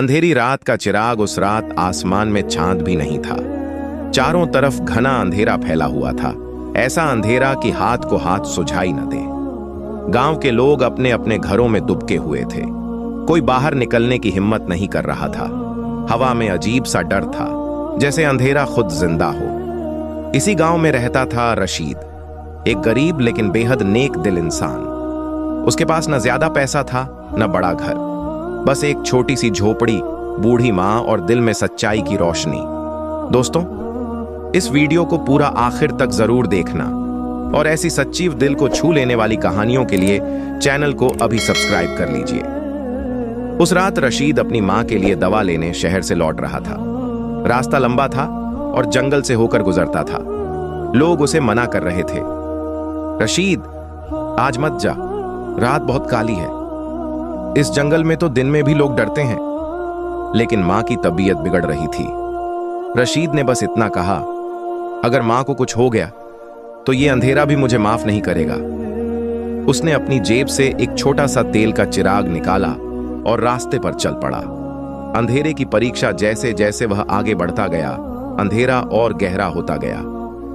अंधेरी रात का चिराग उस रात आसमान में चांद भी नहीं था। चारों तरफ घना अंधेरा फैला हुआ था, ऐसा अंधेरा कि हाथ को हाथ सुझाई न दे। गांव के लोग अपने अपने घरों में दुबके हुए थे। कोई बाहर निकलने की हिम्मत नहीं कर रहा था। हवा में अजीब सा डर था, जैसे अंधेरा खुद जिंदा हो। इसी गांव में रहता था रशीद, एक गरीब लेकिन बेहद नेक दिल इंसान। उसके पास न ज्यादा पैसा था न बड़ा घर, बस एक छोटी सी झोपड़ी, बूढ़ी मां और दिल में सच्चाई की रोशनी। दोस्तों, इस वीडियो को पूरा आखिर तक जरूर देखना और ऐसी सच्ची दिल को छू लेने वाली कहानियों के लिए चैनल को अभी सब्सक्राइब कर लीजिए। उस रात रशीद अपनी मां के लिए दवा लेने शहर से लौट रहा था। रास्ता लंबा था और जंगल से होकर गुजरता था। लोग उसे मना कर रहे थे, रशीद आज मत जा, रात बहुत काली है। इस जंगल में तो दिन में भी लोग डरते हैं। लेकिन मां की तबीयत बिगड़ रही थी। रशीद ने बस इतना कहा, अगर मां को कुछ हो गया तो ये अंधेरा भी मुझे माफ नहीं करेगा। उसने अपनी जेब से एक छोटा सा तेल का चिराग निकाला और रास्ते पर चल पड़ा। अंधेरे की परीक्षा जैसे जैसे वह आगे बढ़ता गया, अंधेरा और गहरा होता गया।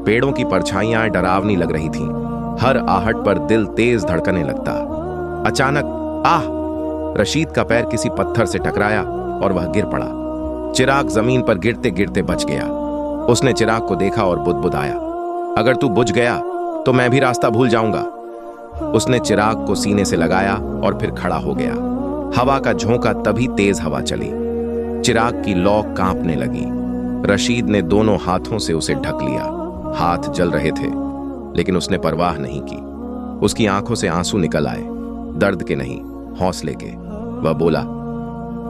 पेड़ों की परछाइयां डरावनी लग रही थीं। हर आहट पर दिल तेज धड़कने लगता। अचानक आह! रशीद का पैर किसी पत्थर से टकराया और वह गिर पड़ा। चिराग जमीन पर गिरते गिरते बच गया। उसने चिराग को देखा और बुदबुदाया, अगर तू बुझ गया तो मैं भी रास्ता भूल जाऊंगा। उसने चिराग को सीने से लगाया और फिर खड़ा हो गया। हवा का झोंका, तभी तेज हवा चली। चिराग की लौ कांपने लगी। रशीद ने दोनों हाथों से उसे ढक लिया। हाथ जल रहे थे, लेकिन उसने परवाह नहीं की। उसकी आंखों से आंसू निकल आए, दर्द के नहीं, हौसले के। वह बोला,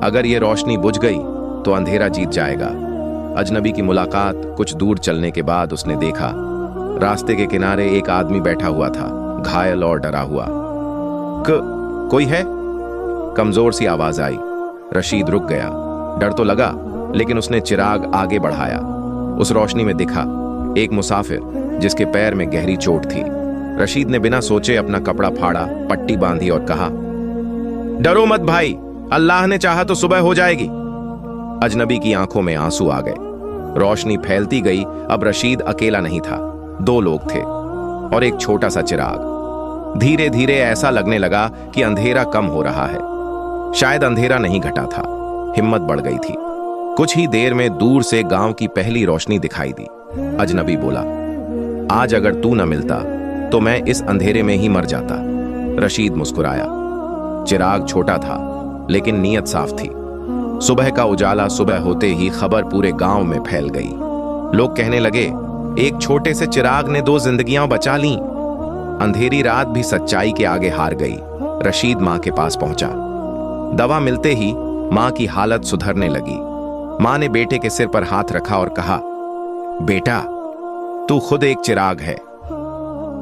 अगर ये रोशनी बुझ गई तो अंधेरा जीत जाएगा। अजनबी की मुलाकात। कुछ दूर चलने के बाद उसने देखा, रास्ते के किनारे एक आदमी बैठा हुआ था, घायल और डरा हुआ। कोई है? कमजोर सी आवाज आई। रशीद रुक गया। डर तो लगा, लेकिन उसने चिराग आगे बढ़ाया। उस रोशनी में दिखा एक मुसाफिर, जिसके पैर में गहरी चोट थी। रशीद ने बिना सोचे अपना कपड़ा फाड़ा, पट्टी बांधी और कहा, डरो मत भाई, अल्लाह ने चाहा तो सुबह हो जाएगी। अजनबी की आंखों में आंसू आ गए। रोशनी फैलती गई। अब रशीद अकेला नहीं था, दो लोग थे और एक छोटा सा चिराग। धीरे धीरे ऐसा लगने लगा कि अंधेरा कम हो रहा है। शायद अंधेरा नहीं घटा था, हिम्मत बढ़ गई थी। कुछ ही देर में दूर से गांव की पहली रोशनी दिखाई दी। अजनबी बोला, आज अगर तू न मिलता तो मैं इस अंधेरे में ही मर जाता। रशीद मुस्कुराया। चिराग छोटा था, लेकिन नीयत साफ थी। सुबह का उजाला सुबह होते ही खबर पूरे गांव में फैल गई। लोग कहने लगे, एक छोटे से चिराग ने दो जिंदगियां बचा लीं। अंधेरी रात भी सच्चाई के आगे हार गई। रशीद मां के पास पहुंचा। दवा मिलते ही मां की हालत सुधरने लगी। मां ने बेटे के सिर पर हाथ रखा और कहा, बेटा, तू खुद एक चिराग है।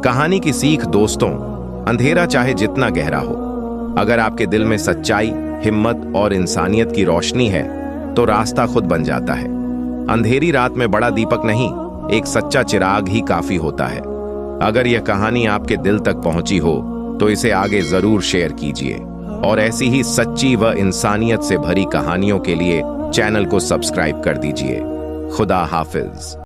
कहानी की सीख दोस्तों, अंधेरा चाहे जितना गहरा हो, अगर आपके दिल में सच्चाई, हिम्मत और इंसानियत की रोशनी है तो रास्ता खुद बन जाता है। अंधेरी रात में बड़ा दीपक नहीं, एक सच्चा चिराग ही काफी होता है। अगर यह कहानी आपके दिल तक पहुंची हो तो इसे आगे जरूर शेयर कीजिए और ऐसी ही सच्ची व इंसानियत से भरी कहानियों के लिए चैनल को सब्सक्राइब कर दीजिए। खुदा हाफिज।